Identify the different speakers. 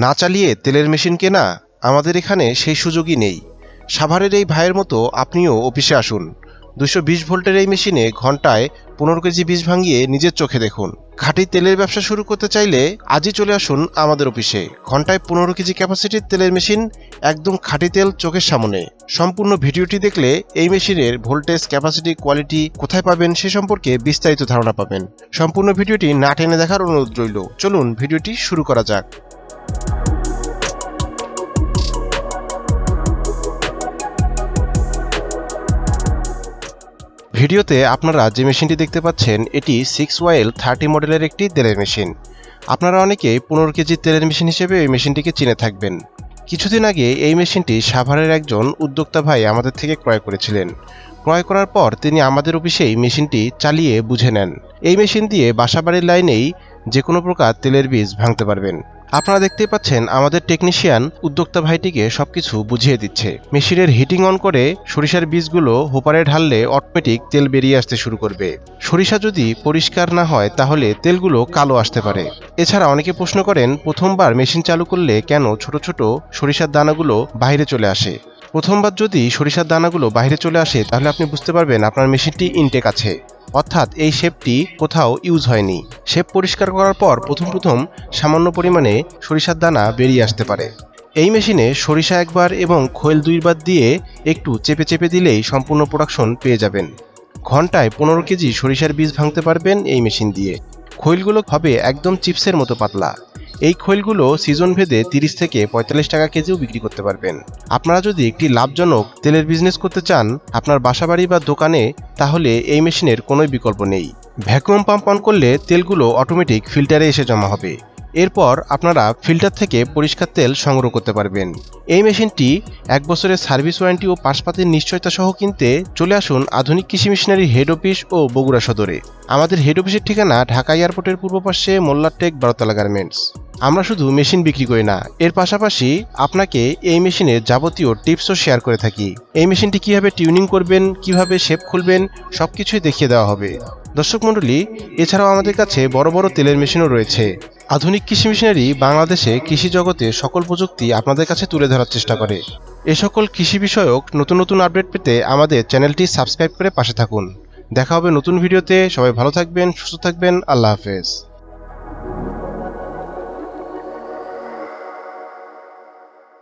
Speaker 1: না চালিয়ে তেলের মেশিন কেনা? আমাদের এখানে সেই সুযোগই নেই। সাভারের এই ভাইয়ের মতো আপনিও অফিসে আসুন। 220 ভোল্টের এই মেশিনে ঘন্টায় 15 কেজি বীজ ভাঙিয়ে নিজের চোখে দেখুন। খাঁটি তেলের ব্যবসা শুরু করতে চাইলে আজই চলে আসুন আমাদের অফিসে। ঘন্টায় 15 কেজি ক্যাপাসিটির তেলের মেশিন, একদম খাঁটি তেল চোখের সামনে। সম্পূর্ণ ভিডিওটি দেখলে এই মেশিনের ভোল্টেজ, ক্যাপাসিটি, কোয়ালিটি কোথায় পাবেন সে সম্পর্কে বিস্তারিত ধারণা পাবেন। সম্পূর্ণ ভিডিওটি না টেনে দেখার অনুরোধ রইল। চলুন ভিডিওটি শুরু করা যাক। ভিডিওতে আপনারা যে মেশিনটি দেখতে পাচ্ছেন এটি 6YL30 মডেলের একটি তেলের মেশিন। আপনারা অনেকে 15 কেজি তেলের মেশিন হিসেবে এই মেশিনটিকে চিনে থাকবেন। কিছুদিন আগে এই মেশিনটি সাভারের একজন উদ্যোক্তা ভাই আমাদের থেকে ক্রয় করেছিলেন। ক্রয় করার পর তিনি আমাদের অফিসেই মেশিনটি চালিয়ে বুঝে নেন। এই মেশিন দিয়ে বাসাবাড়ির লাইনেই যে কোনো প্রকার তেলের বীজ ভাঙতে পারবেন। আপনারা দেখতেই পাচ্ছেন আমাদের টেকনিশিয়ান উদ্যোক্তা ভাইটিকে সবকিছু বুঝিয়ে দিচ্ছে। মেশিনের হিটিং অন করে সরিষার বীজগুলো হোপারে ঢাললে অটোমেটিক তেল বেরিয়ে আসতে শুরু করবে। সরিষা যদি পরিষ্কার না হয় তাহলে তেলগুলো কালো আসতে পারে। এছাড়া অনেকে প্রশ্ন করেন প্রথমবার মেশিন চালু করলে কেন ছোট ছোট সরিষার দানাগুলো বাইরে চলে আসে। প্রথমবার যদি সরিষার দানাগুলো বাইরে চলে আসে তাহলে আপনি বুঝতে পারবেন আপনার মেশিনটি ইনটেক আছে, অর্থাৎ এই শেপটি কোথাও ইউজ হয়নি। শেপ পরিষ্কার করার পর প্রথম সামান্য পরিমাণে সরিষার দানা বেরিয়ে আসতে পারে। এই মেশিনে সরিষা একবার এবং খৈল 2 বার দিয়ে একটু চেপে চেপে দিলেই সম্পূর্ণ প্রোডাকশন পেয়ে যাবেন। ঘন্টায় 15 কেজি সরিষার বীজ ভাঙতে পারবেন এই মেশিন দিয়ে। খৈলগুলো হবে একদম চিপসের মতো পাতলা। এই খৈলগুলো সিজন ভেদে 30 থেকে 45 টাকা কেজিও বিক্রি করতে পারবেন। আপনারা যদি একটি লাভজনক তেলের বিজনেস করতে চান আপনার বাসাবাড়ি বা দোকানে, তাহলে এই মেশিনের কোনো বিকল্প নেই। ভ্যাকুয়াম পাম্প অন করলে তেলগুলো অটোমেটিক ফিল্টারে এসে জমা হবে। এরপর আপনারা ফিল্টার থেকে পরিষ্কার তেল সংগ্রহ করতে পারবেন। এই মেশিনটি 1 বছরের সার্ভিস ওয়ারেন্টি ও পাশপাতের নিশ্চয়তা সহ কিনতে চলে আসুন আধুনিক কৃষি মেশিনারি হেড অফিস ও বগুড়া সদরে। আমাদের হেড অফিসের ঠিকানা ঢাকা এয়ারপোর্টের পূর্ব পাশে মোল্লারটেক 12তলা গার্মেন্টস। আমরা শুধু মেশিন বিক্রি করি না, এর পাশাপাশি আপনাকে এই মেশিনের যাবতীয় টিপসও শেয়ার করে থাকি। এই মেশিনটি কিভাবে টিউনিং করবেন, কিভাবে শেপ খুলবেন সবকিছুই দেখিয়ে দেওয়া হবে। দর্শক মণ্ডলী, এছাড়াও আমাদের কাছে বড় বড় তেলের মেশিনও রয়েছে। আধুনিক কৃষি মেশিনারি বাংলাদেশে কৃষি জগতে সকল প্রযুক্তি আপনাদের কাছে তুলে ধরার চেষ্টা করে। এ সকল কৃষি বিষয়ক নতুন নতুন আপডেট পেতে আমাদের চ্যানেলটি সাবস্ক্রাইব করে পাশে থাকুন। দেখা হবে নতুন ভিডিওতে। সবাই ভালো থাকবেন, সুস্থ থাকবেন। আল্লাহ হাফেজ।